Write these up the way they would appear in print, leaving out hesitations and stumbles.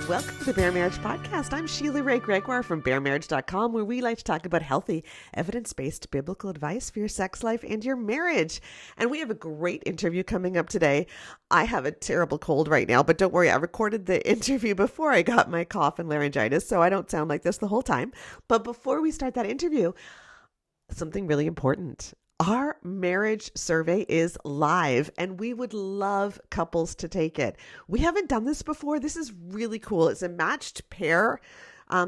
Welcome to the Bare Marriage Podcast. I'm Sheila Ray Gregoire from BareMarriage.com, where we like to talk about healthy, evidence-based biblical advice for your sex life and your marriage. And we have a great interview coming up today. I have a terrible cold right now, but don't worry, I recorded the interview before I got my cough and laryngitis, so I don't sound like this the whole time. But before we start that interview, something really important. Our marriage survey is live, and we would love couples to take it. We haven't done this before. This is really cool. It's a matched pair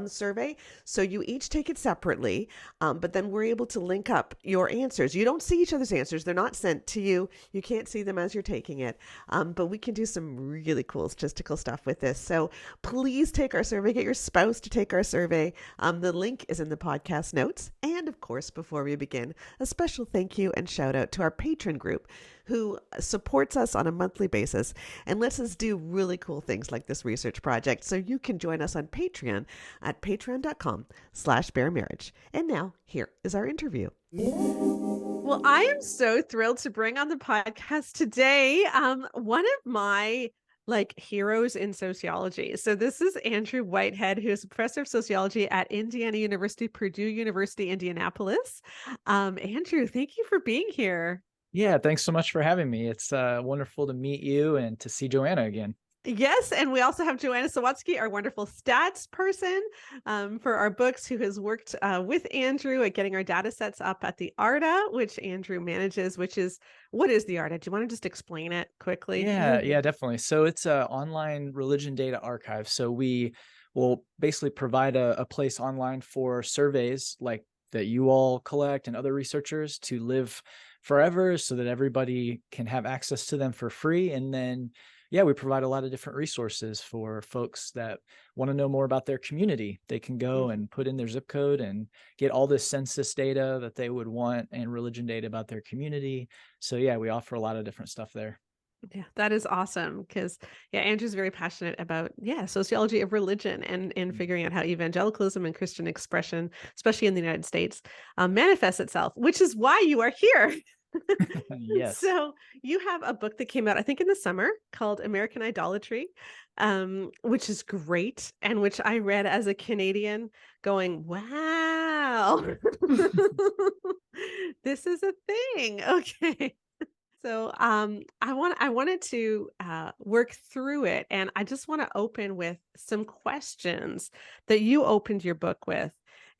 survey. So you each take it separately, but then we're able to link up your answers. You don't see each other's answers. They're not sent to you. You can't see them as you're taking it. But we can do some really cool statistical stuff with this. So please take our survey. Get your spouse to take our survey. The link is in the podcast notes. And of course, before we begin, a special thank you and shout out to our patron group who supports us on a monthly basis and lets us do really cool things like this research project. So you can join us on Patreon at patreon.com/baremarriage. And now here is our interview. Well, I am so thrilled to bring on the podcast today one of my heroes in sociology. So this is Andrew Whitehead, who is a professor of sociology at Indiana University, Purdue University, Indianapolis. Andrew, thank you for being here. Yeah, thanks so much for having me. It's wonderful to meet you and to see Joanna again. Yes, and we also have Joanna Sawatsky, our wonderful stats person for our books, who has worked with Andrew at getting our data sets up at the ARDA, which Andrew manages, what is the ARDA? Do you want to just explain it quickly? Yeah, definitely. So it's an online religion data archive. So we will basically provide a place online for surveys like that you all collect and other researchers to live forever so that everybody can have access to them for free. And then, yeah, we provide a lot of different resources for folks that want to know more about their community. They can go and put in their zip code and get all this census data that they would want and religion data about their community. So yeah, we offer a lot of different stuff there. Yeah, that is awesome because Andrew's very passionate about sociology of religion and figuring out how evangelicalism and Christian expression, especially in the United States, manifests itself, which is why you are here. Yes. So you have a book that came out, I think, in the summer called American Idolatry, which is great, and which I read as a Canadian going, wow, this is a thing. Okay. So I wanted to work through it, and I just want to open with some questions that you opened your book with.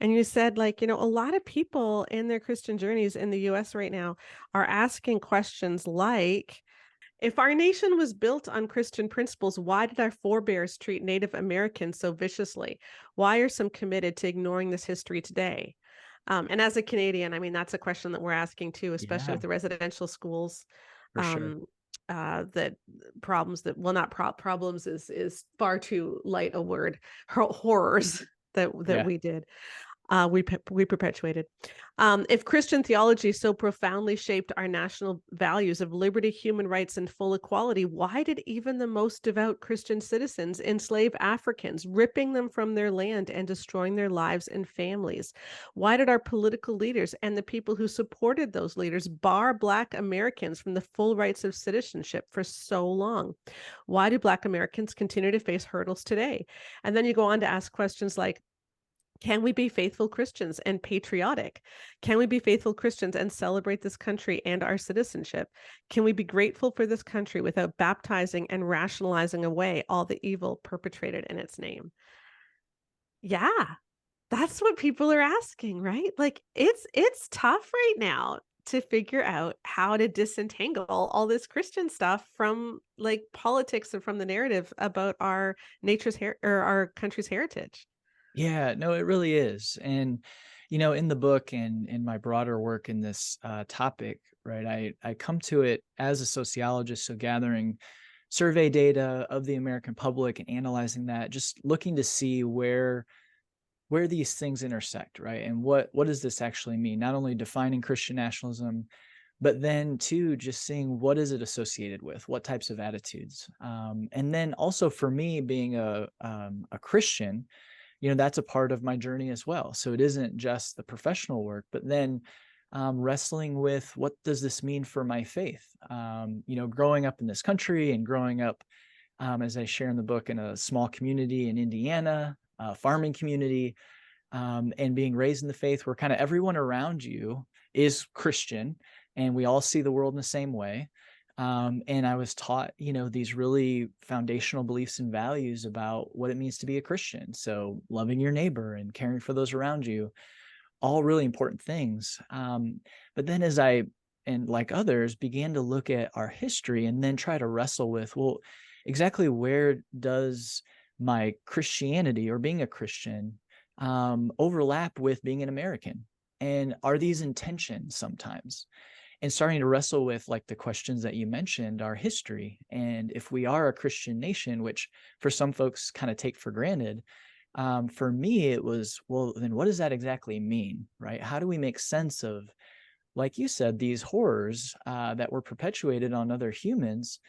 And you said, a lot of people in their Christian journeys in the US right now are asking questions like, if our nation was built on Christian principles, why did our forebears treat Native Americans so viciously? Why are some committed to ignoring this history today? And as a Canadian, I mean, that's a question that we're asking too, especially with the residential schools. For sure. That problems that, well, not problems is far too light a word, horrors that we did. We perpetuated. If Christian theology so profoundly shaped our national values of liberty, human rights, and full equality, why did even the most devout Christian citizens enslave Africans, ripping them from their land and destroying their lives and families? Why did our political leaders and the people who supported those leaders bar Black Americans from the full rights of citizenship for so long? Why do Black Americans continue to face hurdles today? And then you go on to ask questions like, can we be faithful Christians and patriotic? Can we be faithful Christians and celebrate this country and our citizenship? Can we be grateful for this country without baptizing and rationalizing away all the evil perpetrated in its name? Yeah, that's what people are asking, right? It's tough right now to figure out how to disentangle all this Christian stuff from politics and from the narrative about our our country's heritage. Yeah, no, it really is. And, in the book and in my broader work in this topic, right, I come to it as a sociologist, so gathering survey data of the American public and analyzing that, just looking to see where these things intersect, right? And what does this actually mean? Not only defining Christian nationalism, but then too, just seeing what is it associated with, what types of attitudes. And then also for me being a Christian, that's a part of my journey as well. So it isn't just the professional work, but then wrestling with what does this mean for my faith? Growing up in this country and growing up as I share in the book, in a small community in Indiana, a farming community, and being raised in the faith where kind of everyone around you is Christian and we all see the world in the same way. And I was taught, these really foundational beliefs and values about what it means to be a Christian. So loving your neighbor and caring for those around you, all really important things. But then as I, and like others, began to look at our history and then try to wrestle with, well, exactly where does my Christianity or being a Christian overlap with being an American? And are these intentions sometimes? And starting to wrestle with like the questions that you mentioned, our history. And if we are a Christian nation, which for some folks kind of take for granted, for me, it was, well, then what does that exactly mean, right? How do we make sense of, like you said, these horrors that were perpetuated on other humans?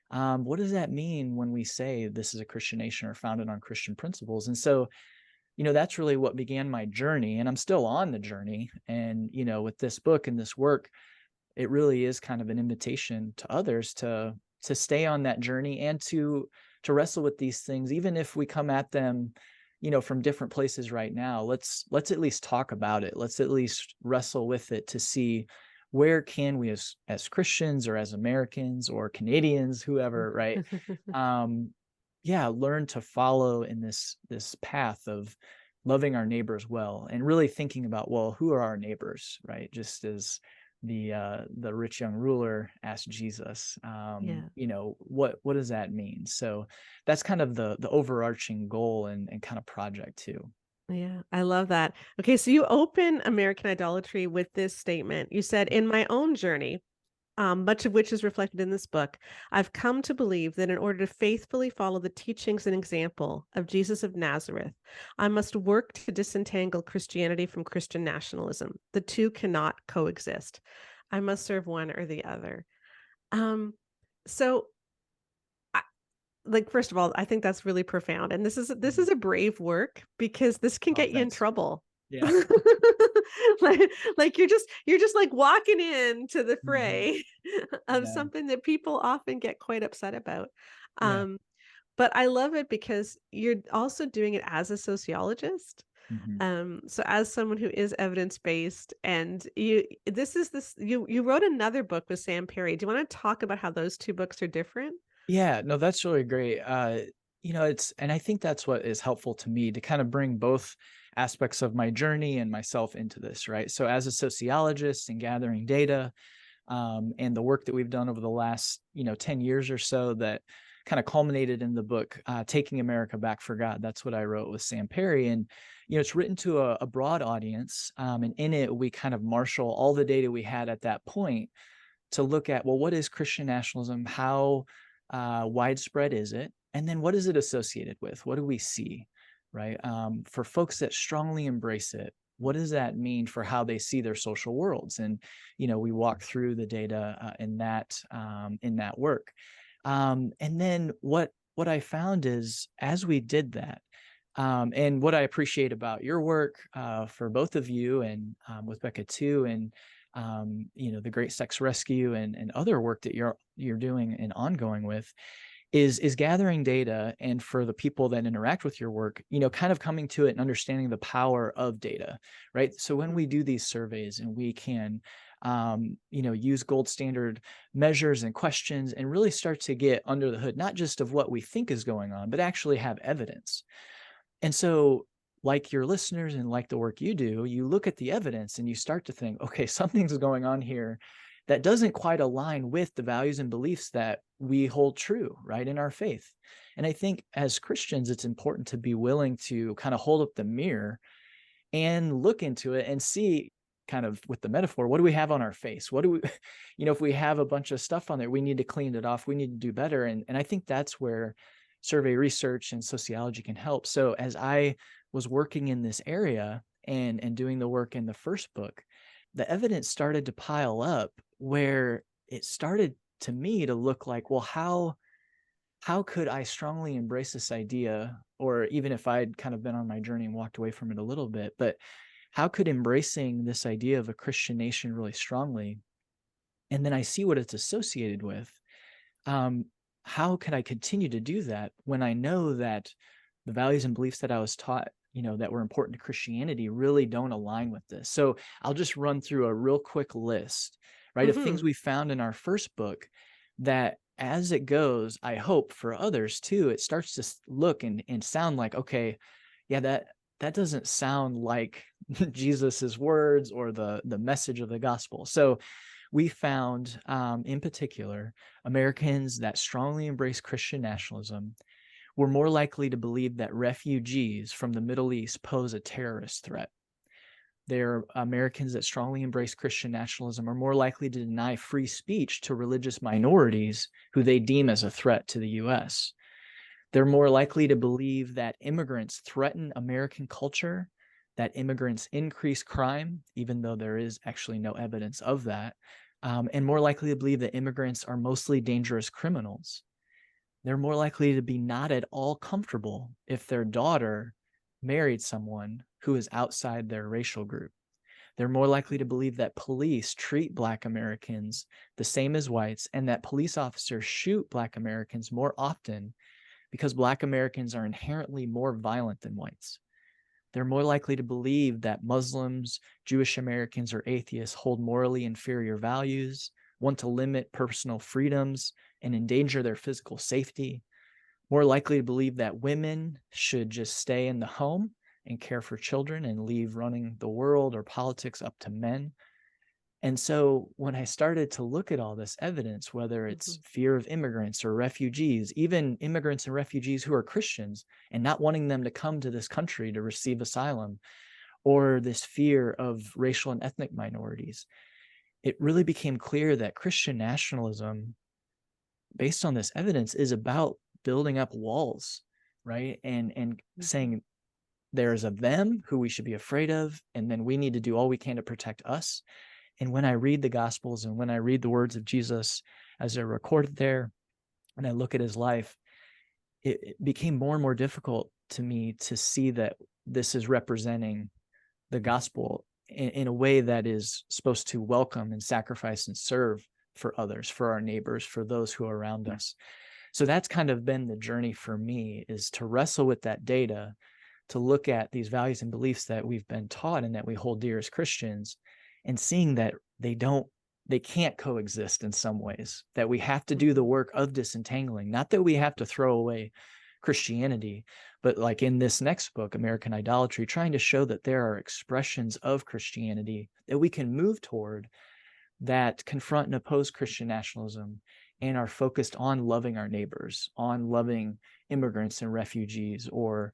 What does that mean when we say this is a Christian nation or founded on Christian principles? And so, that's really what began my journey. And I'm still on the journey. And, with this book and this work, it really is kind of an invitation to others to stay on that journey and to wrestle with these things, even if we come at them, from different places right now. Let's at least talk about it. Let's at least wrestle with it to see where can we as Christians or as Americans or Canadians, whoever, right? Learn to follow in this path of loving our neighbors well, and really thinking about, well, who are our neighbors, right? Just as the rich young ruler asked Jesus, Yeah. what does that mean? So that's kind of the overarching goal and kind of project too. Yeah, I love that. Okay, so you open American Idolatry with this statement. You said, "In my own journey, much of which is reflected in this book, I've come to believe that in order to faithfully follow the teachings and example of Jesus of Nazareth, I must work to disentangle Christianity from Christian nationalism. The two cannot coexist. I must serve one or the other." Um, so like, first of all, I think that's really profound, and this is Mhm. a brave work because this can Oh, get you in thanks. trouble. Yeah. Like you're just like walking into the Mhm. fray of Yeah. something that people often get quite upset about. Yeah. Um, but I love it because you're also doing it as a sociologist. Mhm. So as someone who is evidence-based, and you wrote another book with Sam Perry. Do you want to talk about how those two books are different? Yeah, no, that's really great. And I think that's what is helpful to me to kind of bring both aspects of my journey and myself into this, right? So as a sociologist and gathering data, and the work that we've done over the last 10 years or so that kind of culminated in the book, Taking America Back for God. That's what I wrote with Sam Perry. And it's written to a broad audience, and in it we kind of marshal all the data we had at that point to look at, well, what is Christian nationalism? How widespread is it? And then what is it associated with? What do we see, right? For folks that strongly embrace it, what does that mean for how they see their social worlds? And we walk through the data in that work. And then what I found is, as we did that, and what I appreciate about your work, for both of you, and with Becca too, and the Great Sex Rescue, and other work that you're doing and ongoing with, is gathering data, and for the people that interact with your work, kind of coming to it and understanding the power of data, right? So when Mhm. we do these surveys and we can use gold standard measures and questions and really start to get under the hood, not just of what we think is going on, but actually have evidence. And so, like your listeners and like the work you do, you look at the evidence and you start to think, okay, something's going on here that doesn't quite align with the values and beliefs that we hold true, right, in our faith. And I think as Christians, it's important to be willing to kind of hold up the mirror and look into it and see, kind of with the metaphor, what do we have on our face? What do we, if we have a bunch of stuff on there, we need to clean it off. We need to do better. And I think that's where survey research and sociology can help. So as I was working in this area and doing the work in the first book, the evidence started to pile up where it started to me to look like, well, how could I strongly embrace this idea? Or even if I'd kind of been on my journey and walked away from it a little bit, but how could embracing this idea of a Christian nation really strongly, and then I see what it's associated with, um, how can I continue to do that when I know that the values and beliefs that I was taught, that were important to Christianity really don't align with this? So I'll just run through a real quick list, right, of things Hmm. we found in our first book that as it goes, I hope for others too, it starts to look and sound like, okay, yeah, that doesn't sound like Jesus's words or the message of the gospel. So we found, in particular, Americans that strongly embrace Christian nationalism were more likely to believe that refugees from the Middle East pose a terrorist threat. They're Americans that strongly embrace Christian nationalism are more likely to deny free speech to religious minorities who they deem as a threat to the US. They're more likely to believe that immigrants threaten American culture, that immigrants increase crime, even though there is actually no evidence of that, and more likely to believe that immigrants are mostly dangerous criminals. They're more likely to be not at all comfortable if their daughter married someone who is outside their racial group. They're more likely to believe that police treat Black Americans the same as whites and that police officers shoot Black Americans more often because Black Americans are inherently more violent than whites. They're more likely to believe that Muslims, Jewish Americans, or atheists hold morally inferior values, want to limit personal freedoms, and endanger their physical safety. More likely to believe that women should just stay in the home and care for children and leave running the world or politics up to men. And so when I started to look at all this evidence, whether it's fear of immigrants or refugees, even immigrants and refugees who are Christians and not wanting them to come to this country to receive asylum, or this fear of racial and ethnic minorities, it really became clear that Christian nationalism, based on this evidence, is about building up walls, right? And saying there's a them who we should be afraid of, and then we need to do all we can to protect us. And when I read the Gospels and when I read the words of Jesus as they're recorded there, and I look at his life, it became more and more difficult to me to see that this is representing the gospel in a way that is supposed to welcome and sacrifice and serve for others, for our neighbors, for those who are around us. So that's kind of been the journey for me, is to wrestle with that data, to look at these values and beliefs that we've been taught and that we hold dear as Christians, and seeing that they can't coexist in some ways, that we have to do the work of disentangling, not that we have to throw away Christianity, but like in this next book, American Idolatry, trying to show that there are expressions of Christianity that we can move toward that confront and oppose Christian nationalism and are focused on loving our neighbors, on loving immigrants and refugees, or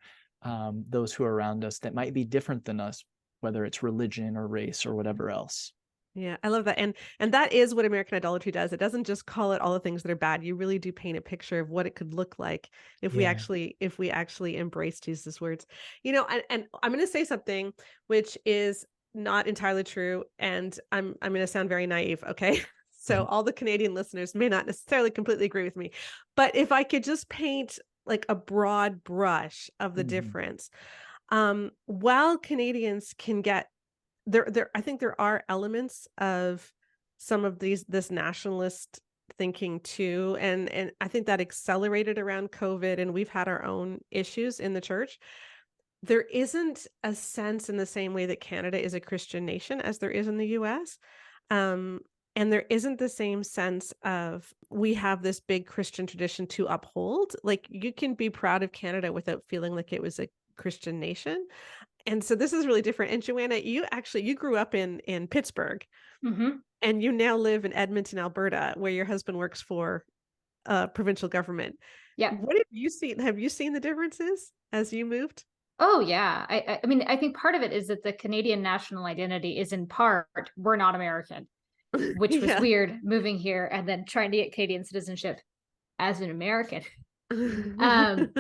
those who are around us that might be different than us, whether it's religion or race or whatever else. Yeah, I love that. And that is what American Idolatry does. It doesn't just call it all the things that are bad. You really do paint a picture of what it could look like Yeah. if we actually embrace Jesus' words. And I'm going to say something which is not entirely true, and I'm going to sound very naive, okay? So all the Canadian listeners may not necessarily completely agree with me, but if I could just paint like a broad brush of the Mhm. difference, while Canadians can get I think there are elements of some of this nationalist thinking too, and I think that accelerated around COVID, and we've had our own issues in the church. There isn't a sense in the same way that Canada is a Christian nation as there is in the US. Um, and there isn't the same sense of we have this big Christian tradition to uphold. Like you can be proud of Canada without feeling like it was a Christian nation. And so this is really different. And Joanna, you grew up in Pittsburgh, Hmm. and you now live in Edmonton, Alberta, where your husband works for provincial government. Yeah. What have you seen? Have you seen the differences as you moved? Oh, yeah. I mean, I think part of it is that the Canadian national identity is in part, we're not American, which was Yeah. weird moving here and then trying to get Canadian citizenship as an American. Um,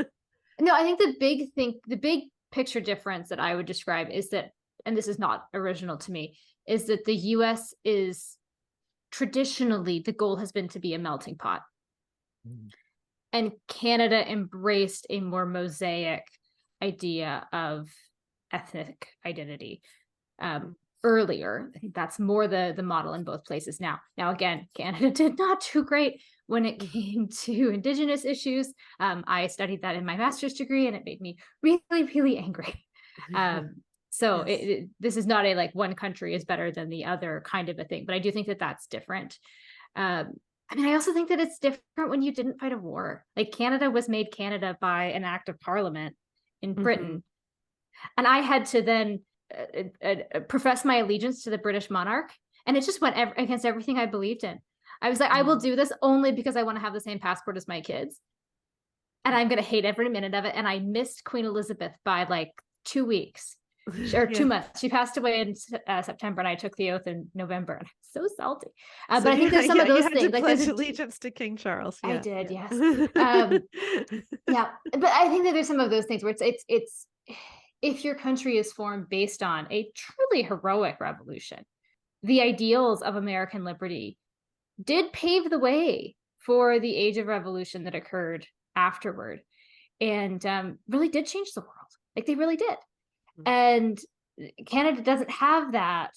no, I think the big picture difference that I would describe is that, and this is not original to me, is that the US is traditionally, the goal has been to be a melting pot. Mm. And Canada embraced a more mosaic idea of ethnic identity. earlier. I think that's more the model in both places now. Now, again, Canada did not do great when it came to Indigenous issues. I studied that in my master's degree, and it made me really, really angry. So Yes. this is not a like one country is better than the other kind of a thing, but I do think that that's different. I mean, I also think that it's different when you didn't fight a war. Like Canada was made Canada by an act of parliament in Britain. And I had to then profess my allegiance to the British monarch. And it just went against everything I believed in. I was like, I will do this only because I want to have the same passport as my kids. And I'm going to hate every minute of it. And I missed Queen Elizabeth by like 2 weeks or 2 months. She passed away in September, and I took the oth in November. And I'm so salty. So but I think there's some of those you had things. to pledge allegiance to King Charles. I did, yes. Yeah, but I think that there's some of those things where it's if your country is formed based on a truly heroic revolution, the ideals of American liberty did pave the way for the age of revolution that occurred afterward, and really did change the world. Like they really did. And Canada doesn't have that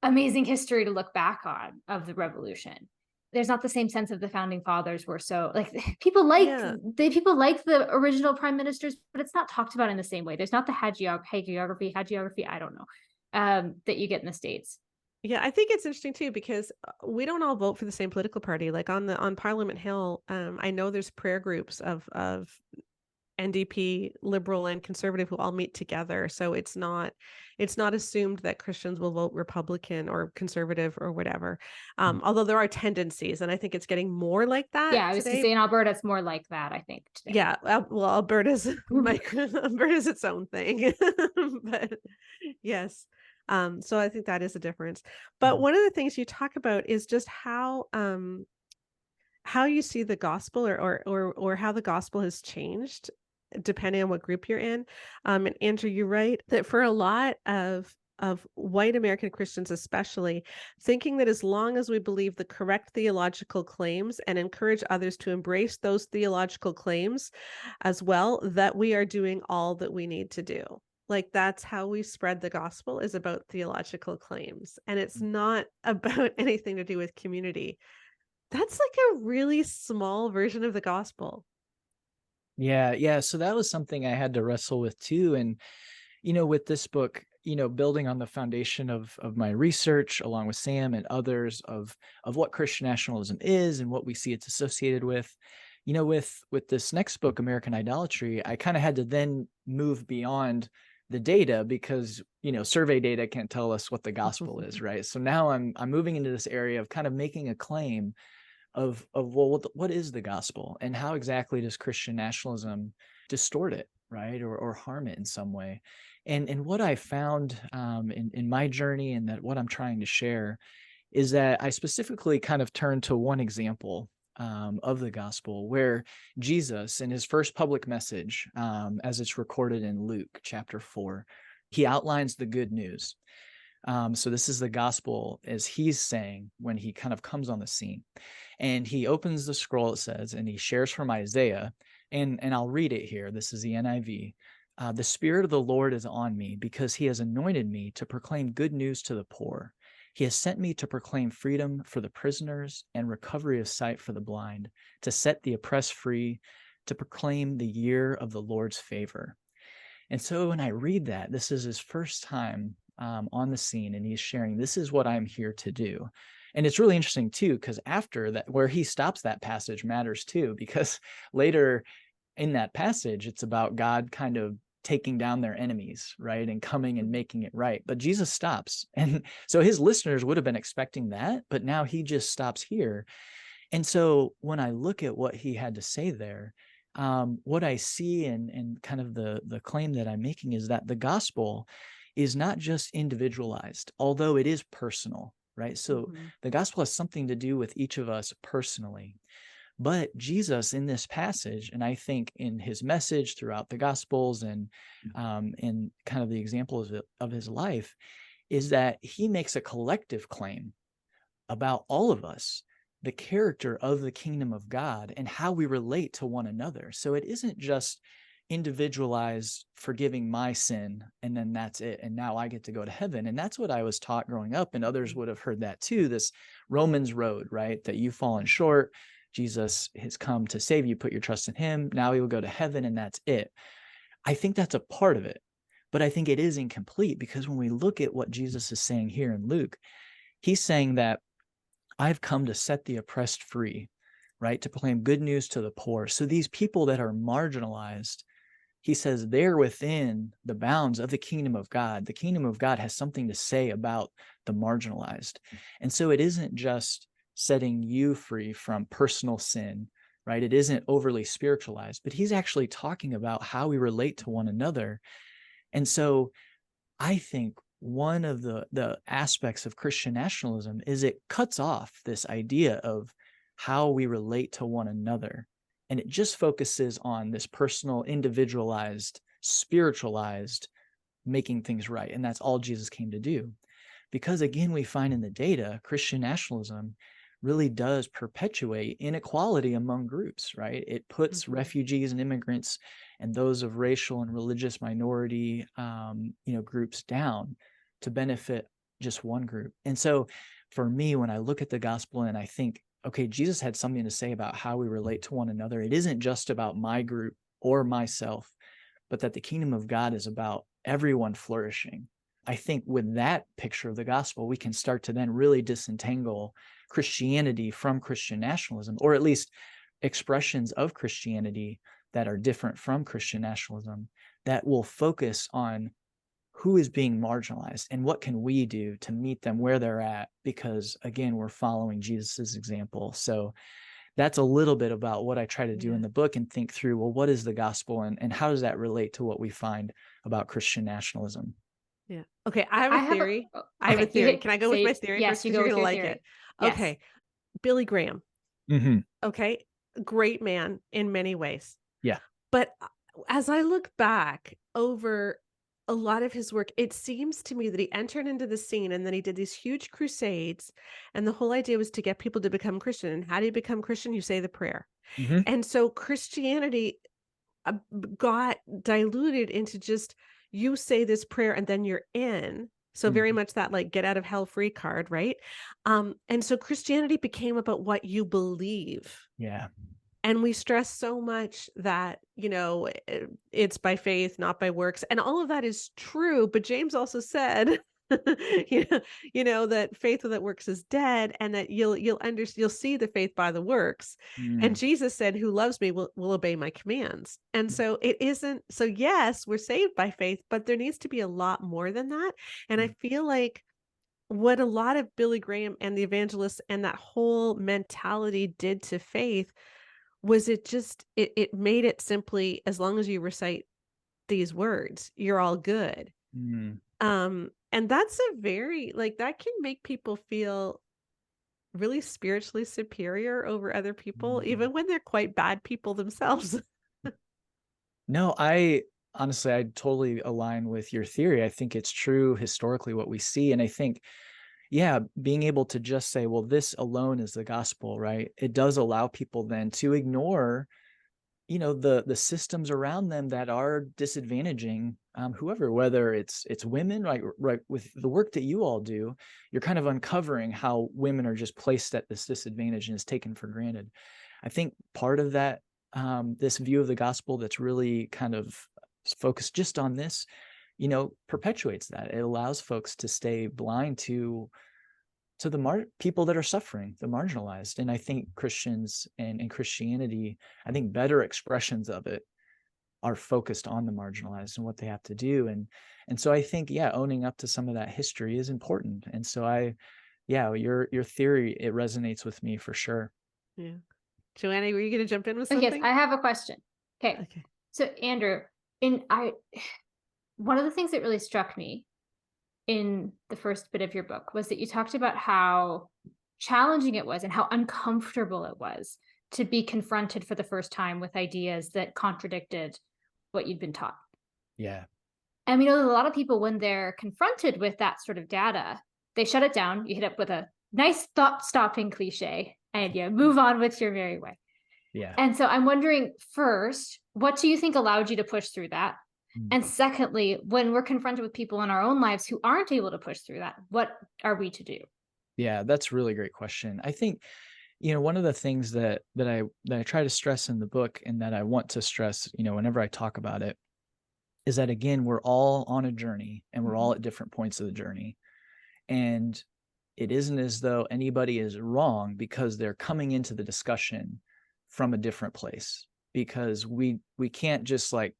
amazing history to look back on of the revolution. There's not the same sense of the founding fathers were so like people like the original prime ministers, but it's not talked about in the same way. There's not the hagiography, I don't know, that you get in the States. Yeah, I think it's interesting too, because we don't all vote for the same political party. Like on Parliament Hill, I know there's prayer groups of NDP, Liberal, and Conservative who all meet together. So it's not assumed that Christians will vote Republican or Conservative or whatever. Although there are tendencies, and I think it's getting more like that. Yeah, I was to say in Alberta, it's more like that, I think, today. Yeah, well, Alberta's its own thing, but yes. So I think that is a difference. But one of the things you talk about is just how you see the gospel, or how the gospel has changed depending on what group you're in. And Andrew, you're right that for a lot of white American Christians, especially, thinking that as long as we believe the correct theological claims and encourage others to embrace those theological claims as well, that we are doing all that we need to do. Like that's how we spread the gospel, is about theological claims, and it's not about anything to do with community. That's like a really small version of the gospel. Yeah. So that was something I had to wrestle with too. And, with this book, building on the foundation of my research, along with Sam and others, of what Christian nationalism is and what we see it's associated with, with this next book, American Idolatry, I kind of had to then move beyond the data, because, survey data can't tell us what the gospel is, right? So now I'm moving into this area of kind of making a claim of well, what is the gospel, and how exactly does Christian nationalism distort it, right, or harm it in some way. And what I found in my journey, and that what I'm trying to share, is that I specifically kind of turned to one example of the gospel, where Jesus, in his first public message, as it's recorded in Luke chapter 4, he outlines the good news. So this is the gospel as he's saying when he kind of comes on the scene. And he opens the scroll, it says, and he shares from Isaiah. And I'll read it here. This is the NIV. The Spirit of the Lord is on me, because he has anointed me to proclaim good news to the poor. He has sent me to proclaim freedom for the prisoners and recovery of sight for the blind, to set the oppressed free, to proclaim the year of the Lord's favor. And so when I read that, this is his first time on the scene, and he's sharing, this is what I'm here to do. And it's really interesting too, because after that, where he stops that passage matters too, because later in that passage, it's about God kind of taking down their enemies, right, and coming and making it right. But Jesus stops. And so his listeners would have been expecting that, but now he just stops here. And so when I look at what he had to say there, what I see and kind of the claim that I'm making is that the gospel is not just individualized, although it is personal, right? So the gospel has something to do with each of us personally. But Jesus in this passage, and I think in his message throughout the Gospels and kind of the examples of his life, is that he makes a collective claim about all of us, the character of the kingdom of God and how we relate to one another. So it isn't just, individualized forgiving my sin, and then that's it. And now I get to go to heaven. And that's what I was taught growing up. And others would have heard that too. This Romans road, right? That you've fallen short. Jesus has come to save you. Put your trust in him. Now he will go to heaven, and that's it. I think that's a part of it, but I think it is incomplete, because when we look at what Jesus is saying here in Luke, he's saying that I've come to set the oppressed free, right? To proclaim good news to the poor. So these people that are marginalized, he says they're within the bounds of the kingdom of God. The kingdom of God has something to say about the marginalized. And so it isn't just setting you free from personal sin, right? It isn't overly spiritualized, but he's actually talking about how we relate to one another. And so I think one of the aspects of Christian nationalism is it cuts off this idea of how we relate to one another. And it just focuses on this personal, individualized, spiritualized, making things right. And that's all Jesus came to do. Because again, we find in the data, Christian nationalism really does perpetuate inequality among groups, right? It puts refugees and immigrants and those of racial and religious minority, groups down to benefit just one group. And so for me, when I look at the gospel and I think, okay, Jesus had something to say about how we relate to one another. It isn't just about my group or myself, but that the kingdom of God is about everyone flourishing. I think with that picture of the gospel, we can start to then really disentangle Christianity from Christian nationalism, or at least expressions of Christianity that are different from Christian nationalism, that will focus on who is being marginalized and what can we do to meet them where they're at, because again, we're following Jesus's example. So that's a little bit about what I try to do in the book, and think through, well, what is the gospel and how does that relate to what we find about Christian nationalism? Yeah. Okay. I have a theory. I have a theory. Can I go with my theory yes, first? you Because go you're with going to your like theory. it. Yes. Okay. Billy Graham. Mm-hmm. Okay. Great man in many ways. Yeah. But as I look back over a lot of his work, it seems to me that he entered into the scene and then he did these huge crusades. And the whole idea was to get people to become Christian. And how do you become Christian? You say the prayer. Mm-hmm. And so Christianity got diluted into just, you say this prayer and then you're in. So very much that like get out of hell free card, right? And so Christianity became about what you believe. Yeah. And we stress so much that, it's by faith, not by works. And all of that is true. But James also said, that faith without works is dead, and that you'll see the faith by the works. And Jesus said, who loves me will obey my commands. And so it isn't, so yes, we're saved by faith, but there needs to be a lot more than that. And I feel like what a lot of Billy Graham and the evangelists and that whole mentality did to faith was it made it simply, as long as you recite these words, you're all good. And that's a very, that can make people feel really spiritually superior over other people, even when they're quite bad people themselves. No, I totally align with your theory. I think it's true historically what we see. And I think, being able to just say, well, this alone is the gospel, right? It does allow people then to ignore, the systems around them that are disadvantaging whoever, whether it's women, right? With the work that you all do, you're kind of uncovering how women are just placed at this disadvantage and is taken for granted. I think part of that, this view of the gospel that's really kind of focused just on this, perpetuates that. It allows folks to stay blind to the people that are suffering, the marginalized. And I think Christians and Christianity, I think better expressions of it are focused on the marginalized and what they have to do. And so I think, owning up to some of that history is important. And so your theory, it resonates with me for sure. Yeah. Joanna, were you going to jump in with something? Yes, I have a question. Okay. So Andrew, one of the things that really struck me in the first bit of your book was that you talked about how challenging it was and how uncomfortable it was to be confronted for the first time with ideas that contradicted what you'd been taught. Yeah. And we know that a lot of people, when they're confronted with that sort of data, they shut it down. You hit up with a nice thought-stopping cliche and you move on with your merry way. Yeah. And so I'm wondering, first, what do you think allowed you to push through that? Mm. And secondly, when we're confronted with people in our own lives who aren't able to push through that, what are we to do? Yeah, that's a really great question. I think, one of the things that I try to stress in the book, and that I want to stress, whenever I talk about it, is that, again, we're all on a journey, and we're all at different points of the journey. And it isn't as though anybody is wrong because they're coming into the discussion from a different place, because we can't just like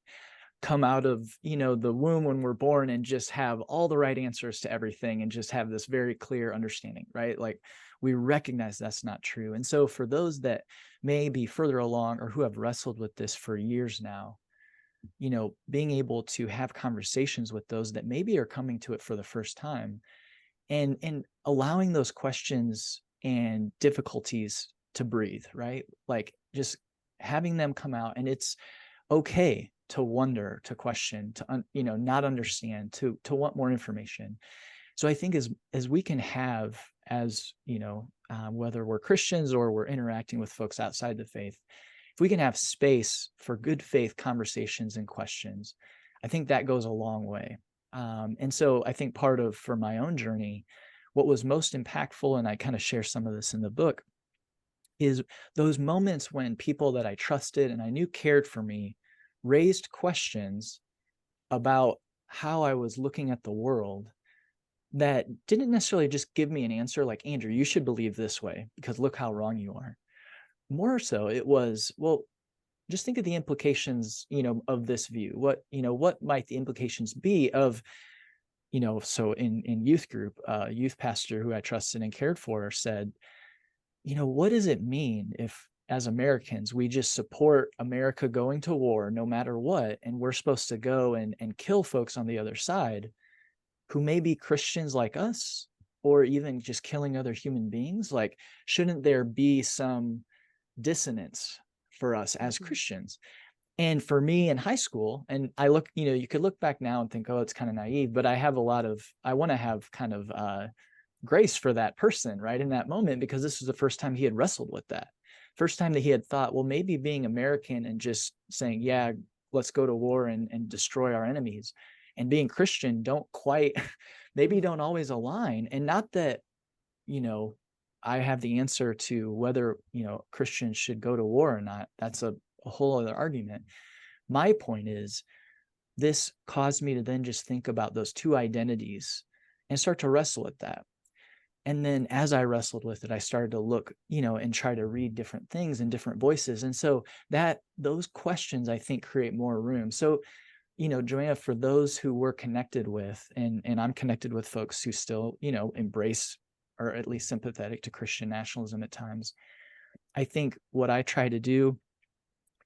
come out of, the womb when we're born and just have all the right answers to everything and just have this very clear understanding, right? Like, we recognize that's not true. And so for those that may be further along or who have wrestled with this for years now, being able to have conversations with those that maybe are coming to it for the first time, and allowing those questions and difficulties to breathe, right? Like, just having them come out, and it's okay to wonder, to question, to not understand, to want more information. So I think as we can have, as whether we're Christians or we're interacting with folks outside the faith, if we can have space for good faith conversations and questions, I think that goes a long way. And so I think for my own journey, what was most impactful, and I kind of share some of this in the book, is those moments when people that I trusted and I knew cared for me raised questions about how I was looking at the world that didn't necessarily just give me an answer like, Andrew, you should believe this way because look how wrong you are. More so, it was, well, just think of the implications, of this view. What might the implications be of, so in youth group, youth pastor who I trusted and cared for said, what does it mean if, as Americans, we just support America going to war no matter what, and we're supposed to go and kill folks on the other side who may be Christians like us, or even just killing other human beings? Like, shouldn't there be some dissonance for us as Christians? And for me in high school, and I look, you could look back now and think, oh, it's kind of naive, but I want to have kind of grace for that person right in that moment, because this was the first time he had wrestled with that. First time that he had thought, well, maybe being American and just saying, yeah, let's go to war and destroy our enemies, and being Christian maybe don't always align. And not that, I have the answer to whether, Christians should go to war or not. That's a whole other argument. My point is, this caused me to then just think about those two identities and start to wrestle with that. And then as I wrestled with it, I started to look, and try to read different things and different voices. And so those questions, I think, create more room. So, Joanna, for those who we're connected with, and I'm connected with folks who still, embrace or at least sympathetic to Christian nationalism at times, I think what I try to do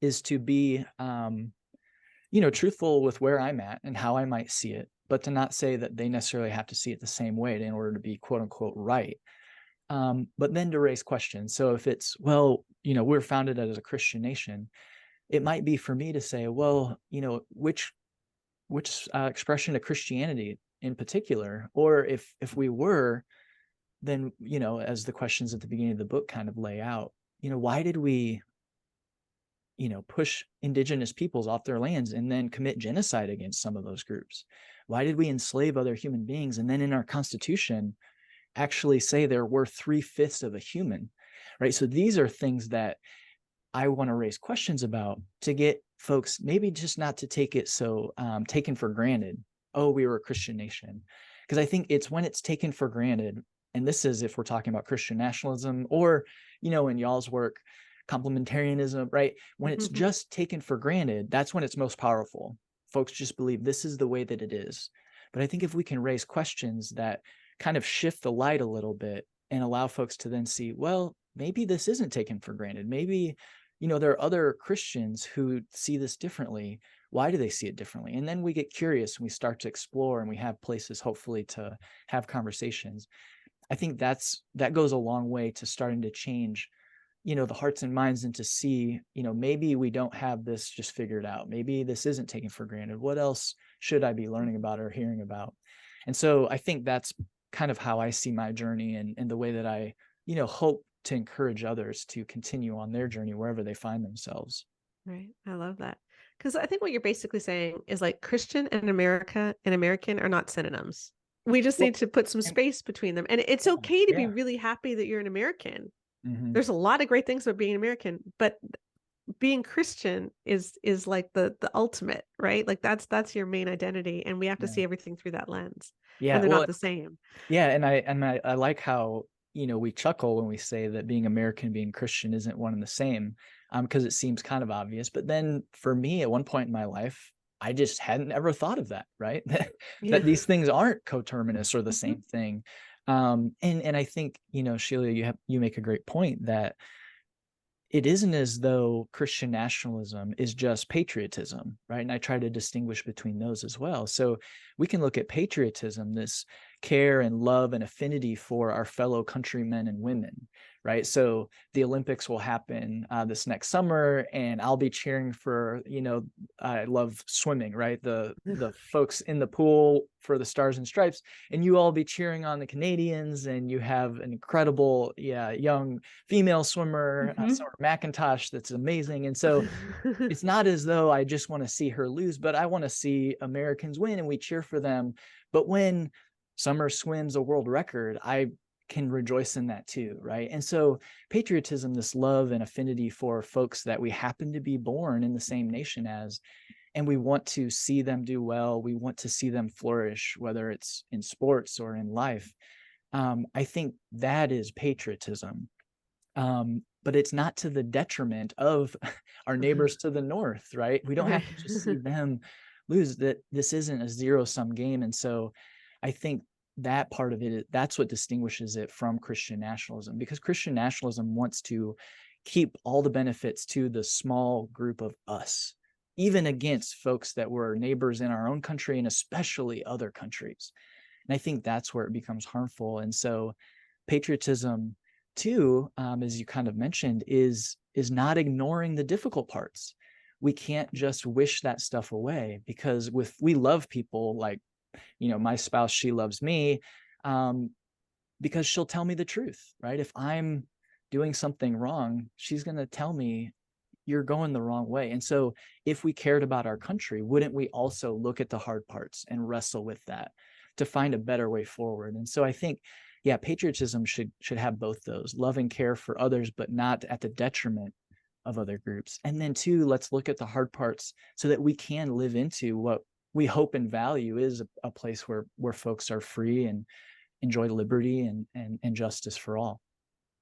is to be, truthful with where I'm at and how I might see it, but to not say that they necessarily have to see it the same way in order to be quote unquote right. But then to raise questions. So if it's, well, we're founded as a Christian nation, it might be for me to say, well, which expression of Christianity in particular, or if we were, then, as the questions at the beginning of the book kind of lay out, why did we, push indigenous peoples off their lands and then commit genocide against some of those groups? Why did we enslave other human beings and then in our Constitution actually say they're worth 3/5 of a human, right? So these are things that I want to raise questions about, to get folks maybe just not to take it so taken for granted. Oh, we were a Christian nation. Because I think it's when it's taken for granted, and this is if we're talking about Christian nationalism or, in y'all's work, complementarianism, right? When it's just taken for granted, that's when it's most powerful. Folks just believe this is the way that it is. But I think if we can raise questions that kind of shift the light a little bit and allow folks to then see, well, maybe this isn't taken for granted. Maybe, there are other Christians who see this differently. Why do they see it differently? And then we get curious and we start to explore, and we have places hopefully to have conversations. I think that goes a long way to starting to change, the hearts and minds, and to see, maybe we don't have this just figured out. Maybe this isn't taken for granted. What else should I be learning about or hearing about? And so I think that's kind of how I see my journey, and the way that I, hope to encourage others to continue on their journey wherever they find themselves. Right. I love that. Because I think what you're basically saying is like Christian and American are not synonyms. We just Well, need to put some and- space between them. And it's okay to be yeah. really happy that you're an American. Mhm. There's a lot of great things about being American, but being Christian is like the ultimate, right? Like that's your main identity, and we have to Yeah. see everything through that lens. Yeah. And they're Well, not the same. yeah, and I like how, we chuckle when we say that being American and being Christian isn't one and the same, because it seems kind of obvious. But then for me, at one point in my life, I just hadn't ever thought of that, right? Yeah. That these things aren't coterminous or the same thing. And I think, Sheila, you make a great point that it isn't as though Christian nationalism is just patriotism, right? And I try to distinguish between those as well. So we can look at patriotism, this care and love and affinity for our fellow countrymen and women, right? So the Olympics will happen this next summer, and I'll be cheering for, I love swimming, right? The folks in the pool for the Stars and Stripes, and you all be cheering on the Canadians, and you have an incredible, young female swimmer, Summer McIntosh, that's amazing. And so it's not as though I just want to see her lose, but I want to see Americans win, and we cheer for them. But when Summer swims a world record, I can rejoice in that too, right? And so patriotism, this love and affinity for folks that we happen to be born in the same nation as, and we want to see them do well, we want to see them flourish, whether it's in sports or in life. I think that is patriotism. But it's not to the detriment of our neighbors to the north, right? We don't have to just see them lose. That this isn't a zero-sum game. And so I think that part of it, that's what distinguishes it from Christian nationalism, because Christian nationalism wants to keep all the benefits to the small group of us, even against folks that were neighbors in our own country and especially other countries. And I think that's where it becomes harmful. And so patriotism too, as you kind of mentioned, is not ignoring the difficult parts. We can't just wish that stuff away, because we love people like, my spouse, she loves me because she'll tell me the truth, right? If I'm doing something wrong, she's going to tell me you're going the wrong way. And so if we cared about our country, wouldn't we also look at the hard parts and wrestle with that to find a better way forward? And so I think, patriotism should have both those, love and care for others, but not at the detriment of other groups. And then two, let's look at the hard parts so that we can live into what we hope and value is a place where folks are free and enjoy liberty and justice for all.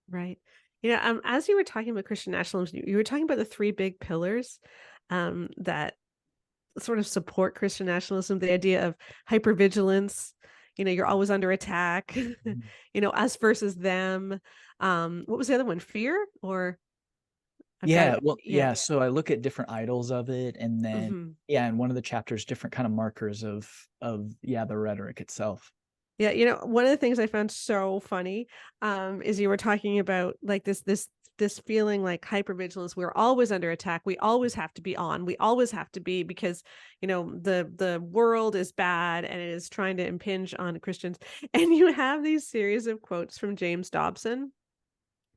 Right. As you were talking about Christian nationalism, you were talking about the three big pillars that sort of support Christian nationalism, the idea of hypervigilance, you're always under attack, us versus them. What was the other one? Fear or? So I look at different idols of it, and then in one of the chapters, different kind of markers of the rhetoric itself. Yeah, one of the things I found so funny is you were talking about like this feeling like hypervigilance. We're always under attack. We always have to be on. We always have to be, because the world is bad and it is trying to impinge on Christians. And you have these series of quotes from James Dobson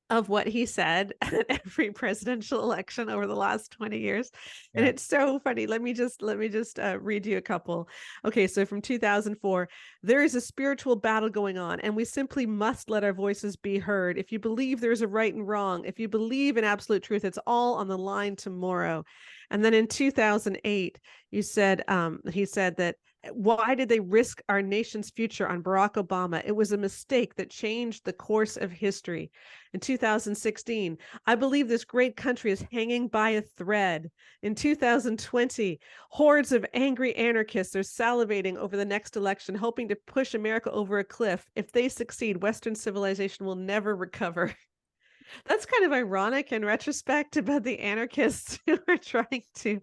of what he said at every presidential election over the last 20 years. And it's so funny. Let me just read you a couple. Okay, so from 2004, there is a spiritual battle going on, and we simply must let our voices be heard. If you believe there's a right and wrong, if you believe in absolute truth, it's all on the line tomorrow. And then in 2008, he said that, why did they risk our nation's future on Barack Obama? It was a mistake that changed the course of history. In 2016, I believe this great country is hanging by a thread. In 2020, hordes of angry anarchists are salivating over the next election, hoping to push America over a cliff. If they succeed, Western civilization will never recover. That's kind of ironic in retrospect about the anarchists who are trying to,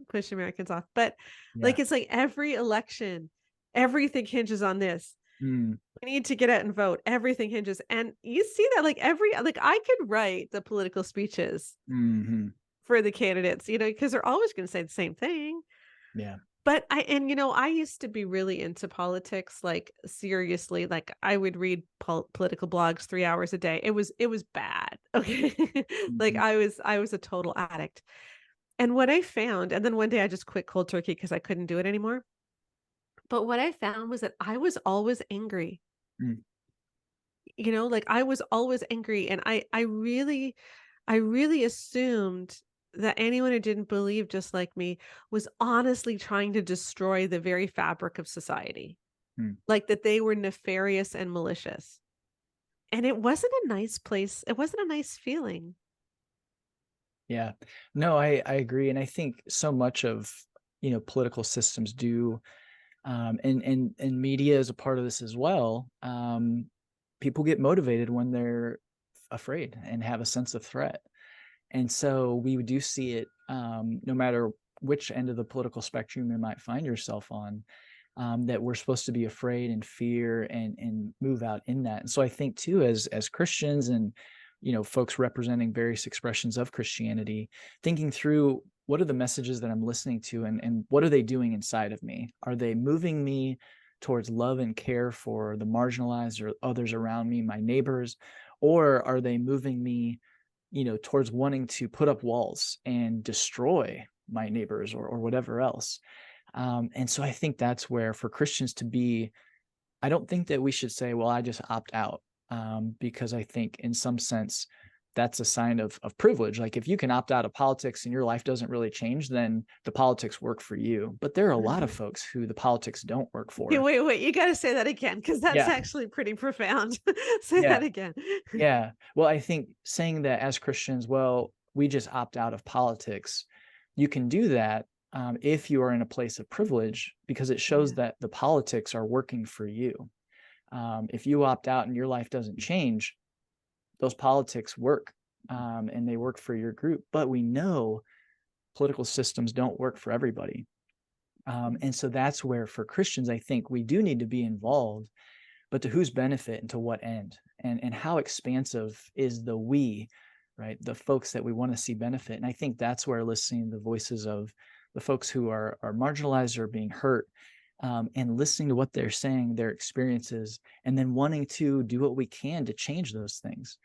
push Americans off. But it's like every election, everything hinges on this. We need to get out and vote. Everything hinges. And you see that I could write the political speeches for the candidates, because they're always going to say the same thing. Yeah. But I used to be really into politics, like seriously, like I would read political blogs 3 hours a day. It was bad. Okay. Like Mhm. I was a total addict. And what I found, and then one day I just quit cold turkey because I couldn't do it anymore. But what I found was that I was always angry. Mm. Like I was always angry, and I really assumed that anyone who didn't believe just like me was honestly trying to destroy the very fabric of society. Mm. Like that they were nefarious and malicious. And it wasn't a nice place. It wasn't a nice feeling. Yeah, no, I agree. And I think so much of, political systems do, and media is a part of this as well. People get motivated when they're afraid and have a sense of threat. And so we do see it, no matter which end of the political spectrum you might find yourself on, that we're supposed to be afraid and fear and move out in that. And so I think too, as Christians and folks representing various expressions of Christianity, thinking through what are the messages that I'm listening to, and what are they doing inside of me? Are they moving me towards love and care for the marginalized or others around me, my neighbors, or are they moving me towards wanting to put up walls and destroy my neighbors or whatever else? And so I think that's where, for Christians to be, I don't think that we should say, well, I just opt out, because I think in some sense that's a sign of privilege. Like if you can opt out of politics and your life doesn't really change, then the politics work for you. But there are a lot of folks who the politics don't work Hey, for. wait, you got to say that again because that's Yeah, actually pretty profound. Say yeah, that again. yeah. Well, I think saying that as Christians, well, we just opt out of politics, you can do that, if you are in a place of privilege, because it shows Yeah. that the politics are working for you. If you opt out and your life doesn't change, those politics work, and they work for your group. But we know political systems don't work for everybody. And so that's where, for Christians, I think we do need to be involved, but to whose benefit and to what end? And how expansive is the we, right? The folks that we want to see benefit. And I think that's where listening to the voices of the folks who are marginalized or being hurt, and listening to what they're saying, their experiences, and then wanting to do what we can to change those things.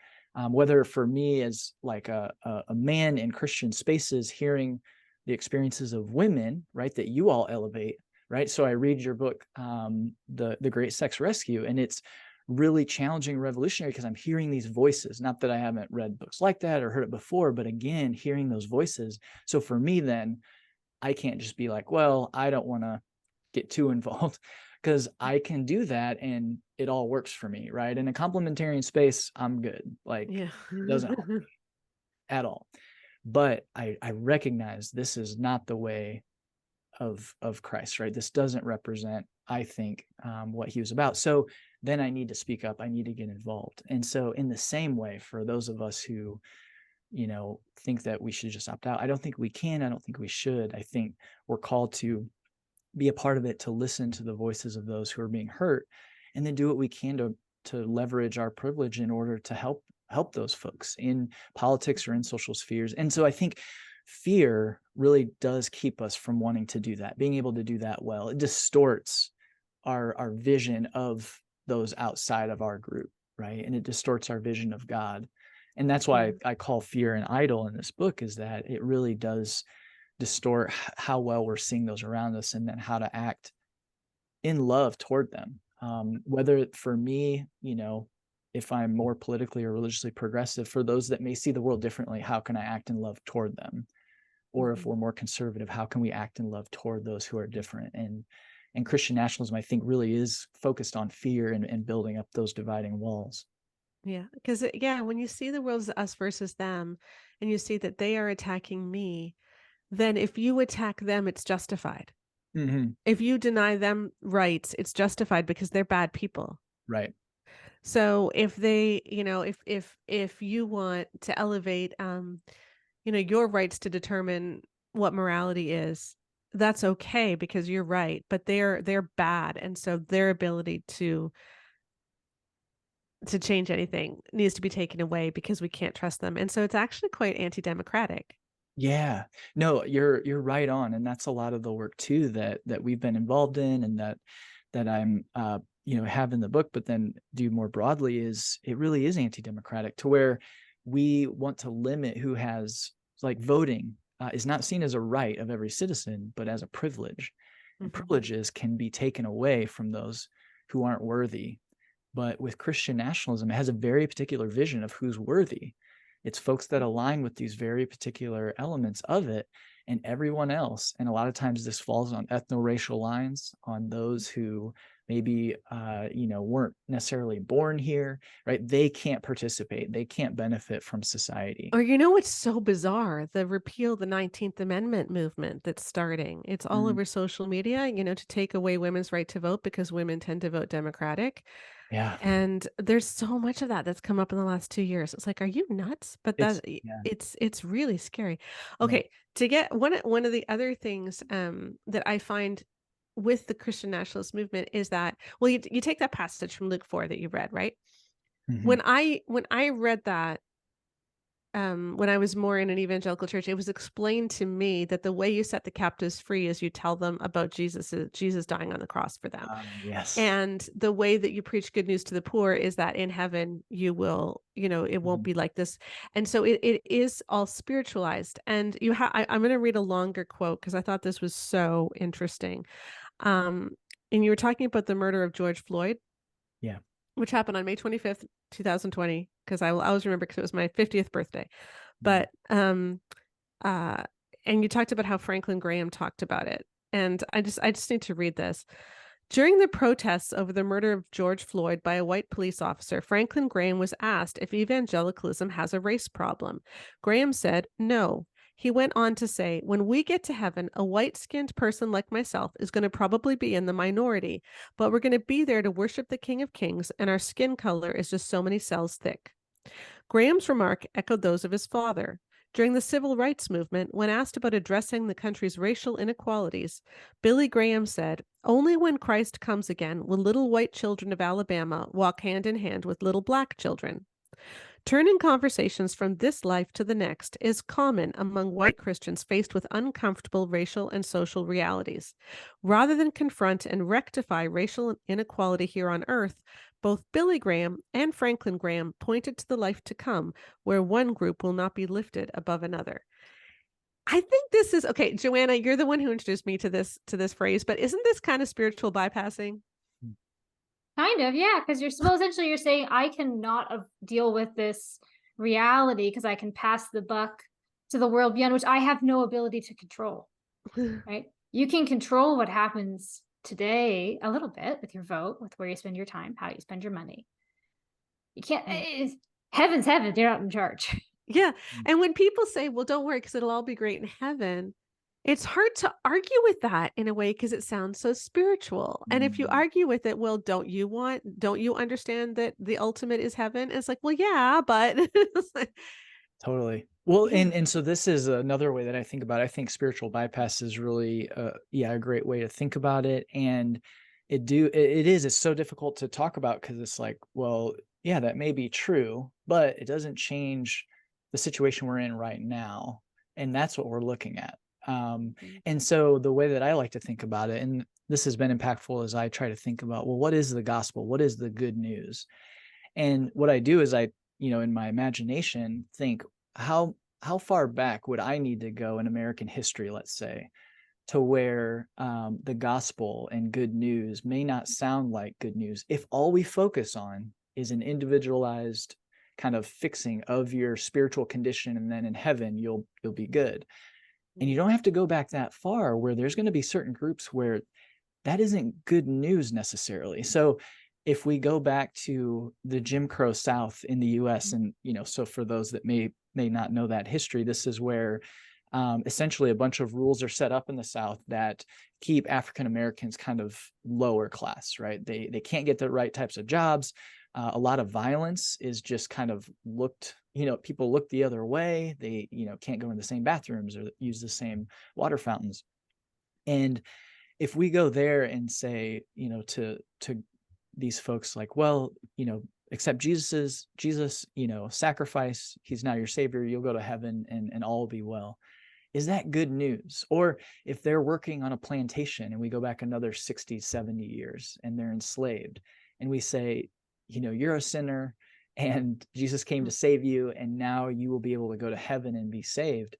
Whether for me as like a man in Christian spaces, hearing the experiences of women, right, that you all elevate, right? So I read your book, the Great Sex Rescue, and it's really challenging, revolutionary, because I'm hearing these voices. Not that I haven't read books like that or heard it before, but again, hearing those voices. So for me, then I can't just be like, well, I don't want to get too involved, because I can do that and it all works for me, right? In a complementarian space, I'm good. Like Yeah. it doesn't harm me at all. But I recognize this is not the way of Christ, right? This doesn't represent, I think, what he was about. So then I need to speak up. I need to get involved. And so in the same way, for those of us who, think that we should just opt out, I don't think we can. I don't think we should. I think we're called to be a part of it, to listen to the voices of those who are being hurt, and then do what we can to leverage our privilege in order to help those folks in politics or in social spheres. And so I think fear really does keep us from wanting to do that, being able to do that well. It distorts our vision of those outside of our group, right? And it distorts our vision of God. And that's why I call fear an idol in this book, is that it really does distort how well we're seeing those around us, and then how to act in love toward them. Whether for me, if I'm more politically or religiously progressive, for those that may see the world differently, how can I act in love toward them? Or if we're more conservative, how can we act in love toward those who are different? And Christian nationalism, I think, really is focused on fear and building up those dividing walls. Yeah, because when you see the world as us versus them, and you see that they are attacking me, then if you attack them, it's justified. Mm-hmm. If you deny them rights, it's justified because they're bad people. Right. So if they, if you want to elevate, your rights to determine what morality is, that's okay because you're right, but they're bad, and so their ability to change anything needs to be taken away because we can't trust them. And so it's actually quite anti-democratic. Yeah, no, you're right on, and that's a lot of the work too that we've been involved in, and that I'm have in the book, but then do more broadly. Is it really is anti-democratic to where we want to limit who has, like, voting is not seen as a right of every citizen, but as a privilege, and privileges can be taken away from those who aren't worthy. But with Christian nationalism, it has a very particular vision of who's worthy. It's folks that align with these very particular elements of it, and everyone else. And a lot of times this falls on ethno-racial lines, on those who maybe weren't necessarily born here, right? They can't participate. They can't benefit from society. Or you know what's so bizarre? The repeal the 19th Amendment movement that's starting. It's all Mm, over social media, to take away women's right to vote because women tend to vote Democratic. yeah, And there's so much of that that's come up in the last 2 years. It's like, are you nuts? But it's yeah, it's really scary. yeah. Okay, to get one of the other things that I find with the Christian nationalist movement is that, well, you take that passage from Luke 4 that you read, right? Mhm. When I read that, when I was more in an evangelical church, it was explained to me that the way you set the captives free is you tell them about Jesus dying on the cross for them. Yes. And the way that you preach good news to the poor is that in heaven you will, it won't Mhm. be like this. And so it is all spiritualized. And I'm going to read a longer quote because I thought this was so interesting. Um, and you were talking about the murder of George Floyd, Yeah. which happened on May 25th, 2020, because I will always remember because it was my 50th birthday. Mhm. But uh and you talked about how Franklin Graham talked about it. And I just need to read this. During the protests over the murder of George Floyd by a white police officer, Franklin Graham was asked if evangelicalism has a race problem. Graham said no. He went on to say, when we get to heaven, a white-skinned person like myself is going to probably be in the minority, but we're going to be there to worship the King of Kings, and our skin color is just so many cells thick. Graham's remark echoed those of his father. During the civil rights movement, when asked about addressing the country's racial inequalities, Billy Graham said, only when Christ comes again will little white children of Alabama walk hand in hand with little black children. Turning conversations from this life to the next is common among white Christians faced with uncomfortable racial and social realities. Rather than confront and rectify racial inequality here on earth, both Billy Graham and Franklin Graham pointed to the life to come, where one group will not be lifted above another. I think this is okay, Joanna, you're the one who introduced me to this phrase, but isn't this kind of spiritual bypassing? Kind of, yeah, because essentially you're saying I cannot deal with this reality because I can pass the buck to the world beyond, which I have no ability to control, right? You can control what happens today a little bit with your vote, with where you spend your time, how you spend your money. You can't, heaven's heaven, you're not in charge. Yeah. Mm. And when people say, well, don't worry, because it'll all be great in heaven, it's hard to argue with that in a way because it sounds so spiritual. And if you Mhm. argue with it, well, don't you understand that the ultimate is heaven? And it's like, well, yeah, but it's like, Totally. Well, yeah. and so this is another way that I think about it. I think spiritual bypass is really a great way to think about it. And it's so difficult to talk about because it's like, well, yeah, that may be true, but it doesn't change the situation we're in right now. And that's what we're looking at. And so the way that I like to think about it, and this has been impactful as I try to think about, well, what is the gospel? What is the good news? And what I do is in my imagination, think how far back would I need to go in American history, let's say, to where the gospel and good news may not sound like good news if all we focus on is an individualized kind of fixing of your spiritual condition, and then in heaven you'll be good. And you don't have to go back that far, where there's going to be certain groups where that isn't good news necessarily. So if we go back to the Jim Crow South in the US, and so for those that may not know that history, this is where essentially a bunch of rules are set up in the South that keep African Americans kind of lower class, right? They can't get the right types of jobs. A lot of violence is just kind of looked, people look the other way. They can't go in the same bathrooms or use the same water fountains. And if we go there and say, to these folks, like, well, accept Jesus, sacrifice, he's now your savior, you'll go to heaven, and all will be well. is that good news? Or if they're working on a plantation and we go back another 60, 70 years and they're enslaved and we say, you're a sinner and Jesus came to save you and now you will be able to go to heaven and be saved.